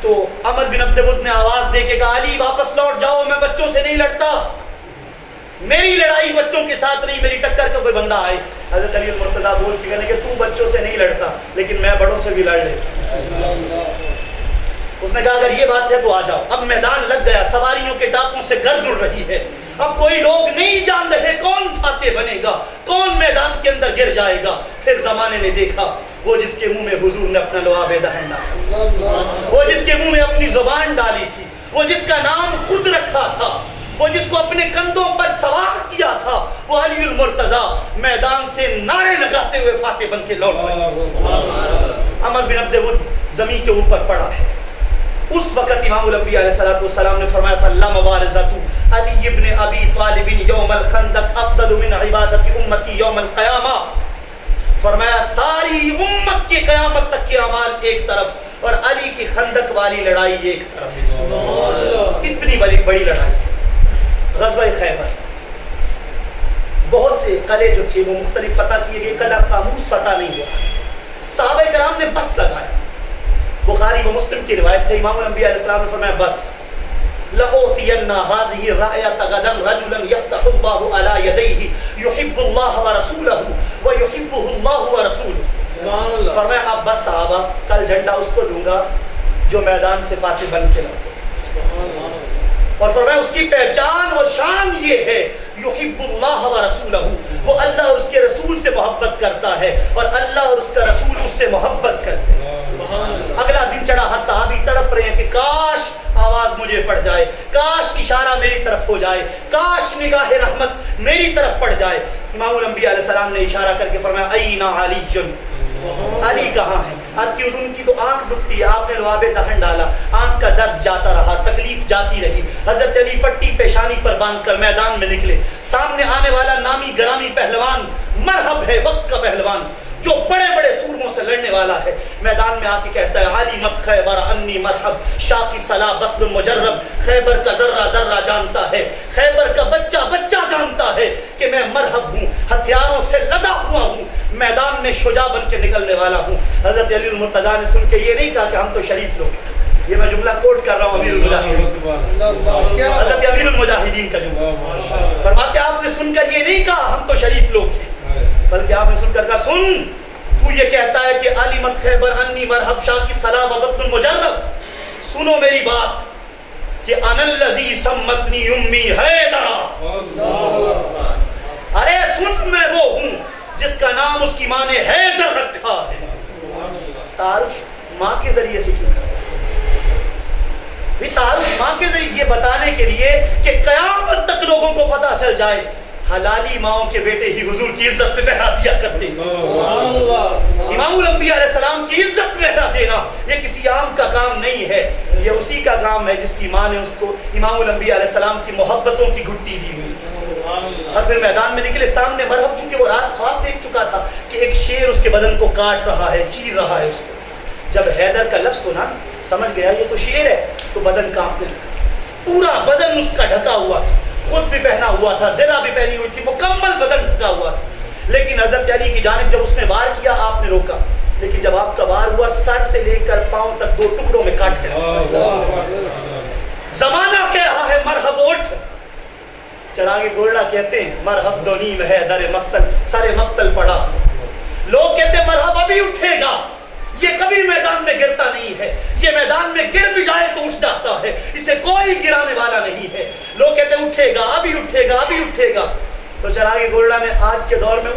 تو عمر بن عبد ود نے آواز دے کے کہا علی واپس لوٹ جاؤ، میں بچوں سے نہیں لڑتا، میری لڑائی بچوں کے ساتھ نہیں، میری ٹکر کا کوئی بندہ آئے۔ حضرت علی المرتضیٰ بول کے کہنے کہ تو بچوں سے نہیں لڑتا لیکن میں بڑوں سے بھی لڑ لیتا۔ اس نے کہا اگر یہ بات ہے تو آ جاؤ۔ اب میدان لگ گیا، سواریوں کے ٹاپوں سے گرد اڑ رہی ہے، اب کوئی لوگ نہیں جان رہے کون فاتح بنے گا، کون میدان کے اندر گر جائے گا۔ پھر زمانے نے دیکھا وہ جس کے منہ میں حضور نے اپنا لعاب دہن ڈالا، وہ جس کے منہ میں اپنی زبان ڈالی تھی، وہ جس کا نام خود رکھا تھا، وہ جس کو اپنے کندھوں پر سوار کیا تھا، وہ علی المرتضیٰ میدان سے نعرے لگاتے ہوئے فاتح بن کے لوٹ رہے۔ عمر بن عبد ود زمین کے اوپر پڑا ہے۔ اس وقت امام الانبیاء علیہ السلام نے فرمایا تھا اللہ مبارزۃ علی ابن ابی طالب یوم الخندق افضل من عبادت امتی یوم القیامہ۔ فرمایا ساری امت کی قیامت تک کے اعمال ایک طرف اور علی کی خندق والی لڑائی ایک طرف۔ اتنی بڑی لڑائی غزوہ خیبر، بہت سے قلعے جو تھے وہ مختلف فتح کیے گئے، قلعہ قاموس فتح نہیں ہوا۔ صحابہ کرام نے بس لگایا، بخاری و مسلم کی روایت ہے، امام الانبیاء علیہ السلام نے فرمایا بس لَأُعْطِيَنَّ هَذِهِ الرَّايَةَ غَدًا رَجُلًا يَفْتَحُ اللَّهُ عَلَى يَدَيْهِ يُحِبُّ اللَّهَ وَرَسُولَهُ وَيُحِبُّهُ اللَّهُ وَرَسُولُهُ۔ فرمایا اب بس صحابہ کل جھنڈا اس کو دوں گا جو میدان سے فاتح بن کے لوٹے، اور فرمایا اس کی پہچان اور شان یہ ہے یحب اللہ و رسولہ، وہ اللہ اور اس کے رسول سے محبت کرتا ہے اور اللہ اور اس کا رسول اس سے محبت کرتے ہیں۔ اگلا دن چڑھا، ہر صحابی تڑپ رہے ہیں کہ کاش آواز مجھے پڑ جائے، کاش اشارہ میری طرف ہو جائے، کاش نگاہ رحمت میری طرف پڑ جائے۔ امام الانبیاء علیہ السلام نے اشارہ کر کے فرمایا این علی، علی کہاں ہے؟ آج کی حضور کی تو آنکھ دکھتی ہے، آپ نے لعاب دہن ڈالا، آنکھ کا درد جاتا رہا، تکلیف جاتی رہی۔ حضرت علی پٹی پیشانی پر باندھ کر میدان میں نکلے، سامنے آنے والا نامی گرامی پہلوان مرحب ہے، وقت کا پہلوان جو بڑے بڑے سورموں سے لڑنے والا ہے، میدان میں آ کے کہتا ہے علیمت خیبر انی مرحب شاکی صلاح بطن مجرب، خیبر کا ذرہ ذرہ جانتا ہے، خیبر کا بچہ بچہ جانتا ہے کہ میں مرحب ہوں، ہتھیاروں سے لدا ہوا ہوں، میدان میں شجاع بن کے نکلنے والا ہوں۔ حضرت علی المرتضیٰ نے سن کے یہ نہیں کہا کہ ہم تو شریف لوگ ہیں، یہ میں جملہ کوٹ کر رہا ہوں امیر المجاہدین، حضرت امیر المجاہدین کا جملہ، فرماتے آپ نے سن کر یہ نہیں کہا ہم تو شریف لوگ ہیں، بلکہ آپ نے سن کر کہا سن تو یہ کہتا ہے کہ علیمت خیبر انی مرحب شاہ کی صلاح وبطن المجرب، سنو میری بات کہ انا الذی سمتنی امی حیدرا، ارے سن میں وہ ہوں جس کا نام اس کی ماں نے حیدر رکھا ہے۔ تعارف ماں کے ذریعے سے کیوں کرا؟ تعارف ماں کے ذریعے یہ بتانے کے لیے کہ قیامت تک لوگوں کو پتا چل جائے حلالی ماؤں کے بیٹے ہی حضور کی عزت پہ بہرا دیا کرتے۔ امام الانبیاء علیہ السلام کی عزت بہرا دینا یہ کسی عام کا کام نہیں ہے، یہ اسی کا کام ہے جس کی ماں نے اس کو امام الانبیاء علیہ السلام کی محبتوں کی گھٹی دی ہوئی۔ اور پھر میدان میں نکلے، سامنے مرحب، چونکہ وہ رات خواب دیکھ چکا تھا کہ ایک شیر اس کے بدن کو کاٹ رہا ہے، چیر رہا ہے اس کو۔ جب حیدر کا لفظ سنا سمجھ گیا یہ تو شیر ہے، تو بدن کانپنے لگا، پورا بدن اس کا ڈھکا ہوا، خود بھی پہنا ہوا تھا، زرہ بھی پہنی ہوئی تھی، مکمل بدن ڈھکا ہوا تھا۔ لیکن حضرت علی کی جانب جب اس نے وار کیا آپ نے روکا، لیکن جب آپ کا وار ہوا سر سے لے کر پاؤں تک 2 ٹکڑوں میں کاٹ دیا۔ زمانہ کہہ رہا ہے مرحب اٹھ، چراغ گولڑا کہتے ہیں مرحب دو نیم ہے در مقتل، سر مقتل پڑا، لوگ کہتے ہیں مرحب ابھی اٹھے گا، یہ کبھی میدان میں گرتا نہیں ہے، یہ میدان میں گر بھی جائے تو اٹھ جاتا ہے، اسے کوئی گرانے والا نہیں ہے۔ لوگ کہتے ہیں اٹھے گا ابھی اٹھے گا ابھی اٹھے گا، تو چراغ گولڑا نے آج کے دور میں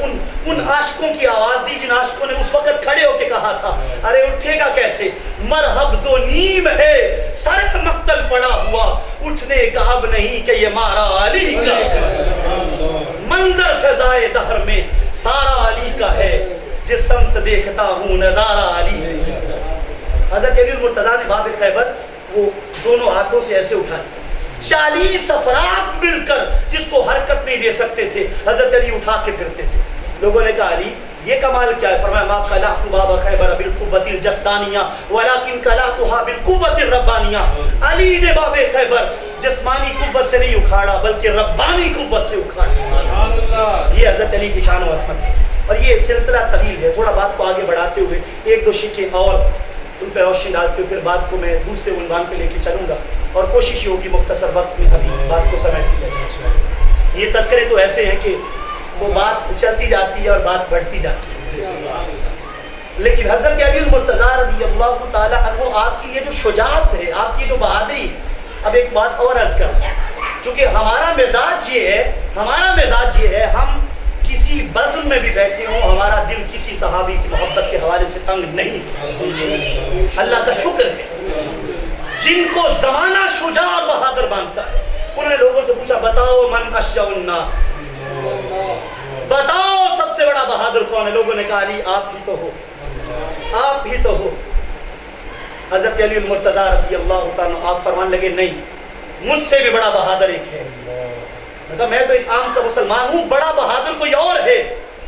ان عاشقوں کی آواز دی جن عاشقوں نے اس وقت کھڑے ہو کے کہا تھا ارے اٹھے گا کیسے، مرحب دو نیم ہے سر مقتل پڑا ہوا، اٹھنے کا اب نہیں کہ یہ مارا علی کا، منظر فضائے دہر میں سارا علی کا ہے، جس سمت دیکھتا ہوں نظارہ علی ہے۔ حضرت علی المرتضیٰ نے باب خیبر وہ دونوں ہاتھوں سے ایسے اٹھا لیا، 40 افراد مل کر جس کو حرکت نہیں دے سکتے تھے حضرت علی اٹھا کے پھرتے تھے۔ لوگوں نے کہا علی یہ کمال کیا ہے؟ فرمایا ما قلعت باب خیبر بالقوۃ الجسدانیہ ولکن قلعتها بالقوۃ الربانیہ. علی نے باب خیبر جسمانی قوت سے نہیں اکھاڑا بلکہ ربانی قوت سے اکھاڑا. یہ حضرت علی کی شان و عظمت ہے. اور یہ سلسلہ طویل ہے. تھوڑا بات کو آگے بڑھاتے ہوئے ایک دو شکے اور تم پہ روشنی ڈالتے ہوئے پھر بات کو میں دوسرے عنوان پہ لے کے چلوں گا اور کوشش یہ ہوگی مختصر وقت میں ابھی بات کو سمیٹ دیا جائے. یہ تذکرے تو ایسے ہیں کہ وہ بات چلتی جاتی ہے اور بات بڑھتی جاتی ہے. لیکن حضرت علی المرتضیٰ رضی اللہ تعالی عنہ آپ کی یہ جو شجاعت ہے، آپ کی جو بہادری ہے. اب ایک بات اور عرض کروں، چونکہ ہمارا مزاج یہ ہے ہم کسی بزم میں بھی بیٹھے ہوں ہمارا دل کسی صحابی کی محبت کے حوالے سے تنگ نہیں. اللہ کا شکر ہے جن کو زمانہ شجاع اور بہادر مانتا ہے. انہوں نے لوگوں سے پوچھا بتاؤ من اشجع الناس، بتاؤ سب سے بڑا بہادر کون ہے؟ لوگوں نے کہا علی آپ ہی تو ہو، آپ ہی تو ہو. حضرت علی المرتضیٰ رضی اللہ تعالیٰ آپ فرمان لگے نہیں، مجھ سے بھی بڑا بہادر ایک ہے. میں تو ایک عام سا مسلمان ہوں، بڑا بہادر کوئی اور ہے.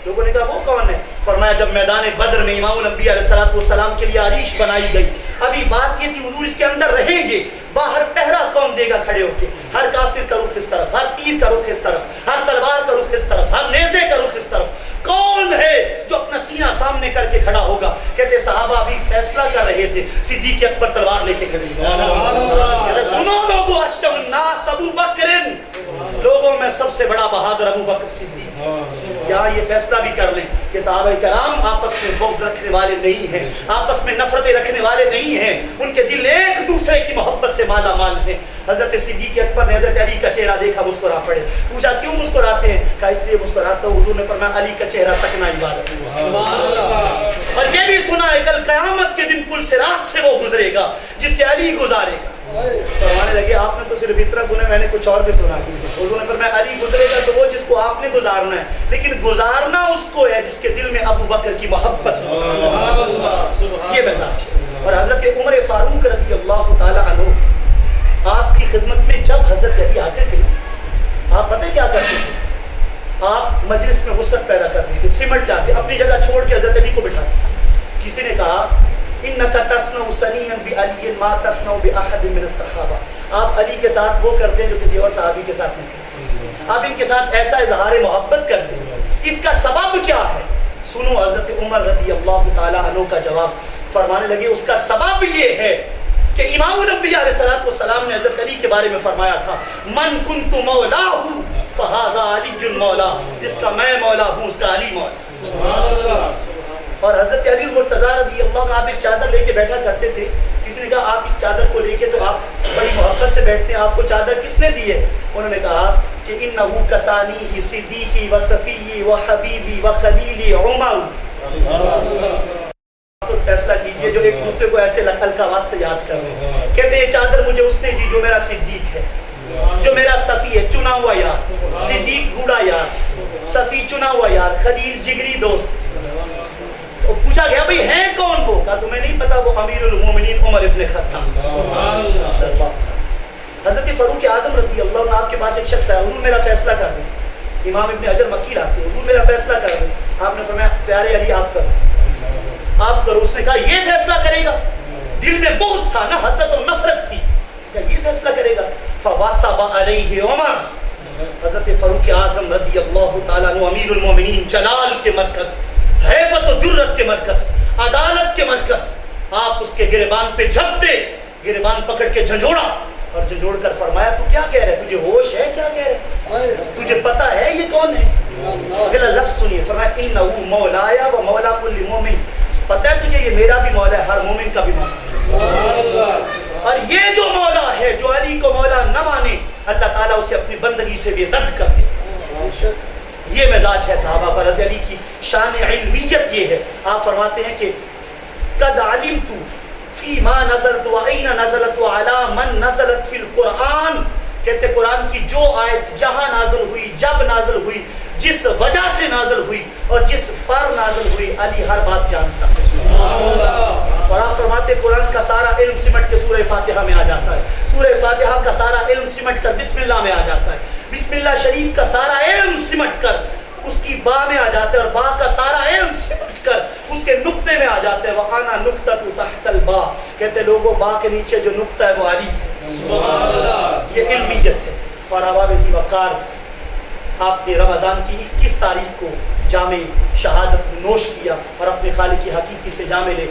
لوگوں نے کہا وہ کون ہے؟ فرمایا جب میدان بدر میں امام الانبیاء علیہ السلام کے لیے عریش بنائی گئی، ابھی بات یہ تھی حضور اس کے اندر رہیں گے، باہر پہرا کون دے گا کھڑے ہو کے؟ ہر کافر کا رخ اس طرف، ہر تیر کا رخ اس طرف، ہر تلوار کا رخ اس طرف، ہر نیزے کا رخ اس طرف. کون ہے جو اپنا سینہ سامنے کر کے کھڑا ہوگا؟ کہتے صحابہ ابھی فیصلہ کر رہے تھے، صدیق اکبر تلوار لے کے کھڑے ہوئے. سنو لوگوں، اشجع الناس ابو بکر، لوگوں میں سب سے بڑا بہادر ابو بکر صدیق. یہاں یہ فیصلہ بھی کر لیں کہ صحابہ کرام آپس میں بغض رکھنے والے نہیں ہیں، آپس میں نفرتیں رکھنے والے نہیں ہیں، ان کے دل ایک دوسرے کی محبت سے مالا مال ہیں. حضرت صدیق اکبر نے حضرت علی کا چہرہ دیکھا، مسکرا پڑے. پوچھا کیوں مسکراتے ہیں؟ کہا اس لیے مسکراتا ہوں حضور نے فرمایا علی کا چہرہ تکنا عبادت ہے. اور یہ بھی سنا ہے کل قیامت کے دن پل صراط سے وہ گزرے گا جس سے علی گزارے گا. فرمانے لگے آپ نے تو صرف اتنا سنا، میں نے کچھ اور بھی سنا. حضور نے فرمایا علی گزرے گا تو وہ جس کو آپ نے گزارنا ہے، لیکن گزارنا اس کو ہے جس کے دل میں ابو بکر کی محبت ہے. یہ مزاج ہے. اور حضرت عمر فاروق رضی اللہ تعالی عنہ آپ کی خدمت میں جب حضرت علی آتے تھے آپ پتہ کیا کرتے تھے؟ آپ مجلس میں وسعت پیدا کرتے تھے، سمٹ جاتے، اپنی جگہ چھوڑ کے حضرت علی کو بٹھاتے. کسی نے کہا انک تصنع صنیعا بعلی ما تصنع باحد من الصحابہ، آپ علی کے ساتھ وہ کرتے ہیں جو کسی اور صحابی کے ساتھ نہیں کرتے. آپ ان کے ساتھ ایسا اظہار محبت کرتے ہیں، اس کا سبب کیا ہے؟ سنو حضرت عمر رضی اللہ تعالی عنہ کا جواب. فرمانے لگے اس کا سبب یہ ہے کہ امام الانبیاء علیہ السلام نے حضرت علی کے بارے میں فرمایا تھا من کنت مولاہ فہذا علی مولا، جس کا میں مولا ہوں اس کا علی مولا. اور حضرت علی المرتضیٰ رضی اللہ عنہ آپ ایک چادر لے کے بیٹھا کرتے تھے. کسی نے کہا آپ اس چادر کو لے کے تو آپ بڑی محبت سے بیٹھتے ہیں، آپ کو چادر کس نے دی ہے؟ انہوں نے کہا کہ انہ کسانی صدیقی و صفی و حبیبی و خلیلی عمر. فیصلہ کیجئے جو ایک دوسرے کو ایسے القابات سے یاد کر رہے ہیں. کہتے ہیں یہ چادر مجھے اس نے دی جو میرا صدیق ہے، جو میرا صفی ہے چنا ہوا یار، صدیق بوڑھا یار، صفی چنا ہوا یار، خلیل جگری دوست. تو پوچھا گیا بھئی ہیں کون وہ؟ کہا تمہیں نہیں پتا وہ امیر المومنین عمر ابن خطاب. حضرت فاروق اعظم رضی اللہ عنہ آپ کے پاس ایک شخص ہے، حضور میرا فیصلہ کر دیں. امام ابن حجر مکی لاتے ہیں، حضور میرا فیصلہ کر دیں. آپ نے فرمایا پیارے علی آپ کرو، آپ کرو. اس نے کہا یہ فیصلہ کرے گا؟ دل میں بغض تھا نا، حسد اور نفرت تھی. اس نے کہا یہ فیصلہ کرے گا. فوصب علیہ عمر. حضرت فاروق اعظم رضی اللہ تعالیٰ عنہ امیر المومنین، جلال کے مرکز، ہیبت و جرت کے مرکز، عدالت کے مرکز، آپ اس کے گریبان پہ جھپتے، گریبان پکڑ کے جھنجھوڑا اور جھنجھوڑ کر فرمایا تو کیا کہہ رہے؟ تجھے ہوش ہے؟ کیا کہہ رہے؟ تجھے پتا ہے یہ کون ہے؟ اگلا لفظ سنیے، فرمایا انہ مولایا و مولا کل مومن. پتہ ہے تجھے یہ میرا بھی مولا ہے، ہر مومن کا بھی مولا ہے. اور یہ جو مولا ہے جو علی کو مولا نہ مانے، اللہ تعالیٰ اسے اپنی بندگی سے بھی رد کر دے. یہ مزاج ہے صحابہ کا. رضی علی کی شان علمیت یہ ہے. آپ فرماتے ہیں کہ قد علمت فی ما نزلت و این نزلت و علی من نزلت فی القرآن. کہتے قرآن کی جو آیت جہاں نازل ہوئی، جب نازل ہوئی، جس وجہ سے نازل ہوئی اور جس پر نازل ہوئی، علی ہر بات جانتا. اور آپ فرماتے قرآن کا سارا علم سمٹ کے سورہ فاتحہ میں آ جاتا ہے، سورہ فاتحہ کا سارا علم سمٹ کر بسم اللہ میں آ جاتا ہے، بسم اللہ شریف کا سارا علم سمٹ کر اس کی با میں آ جاتا ہے، اور با کا سارا علم کہتے لوگوں باں کے نیچے جو نقطہ ہے وہ علی ہے، سبحان اللہ، یہ علمیت ہے۔ اور احباب ذی وقار، آپ نے رمضان کی 21 تاریخ کو جام شہادت نوش کیا اور اپنے خالق کی حقیقی سے جام لے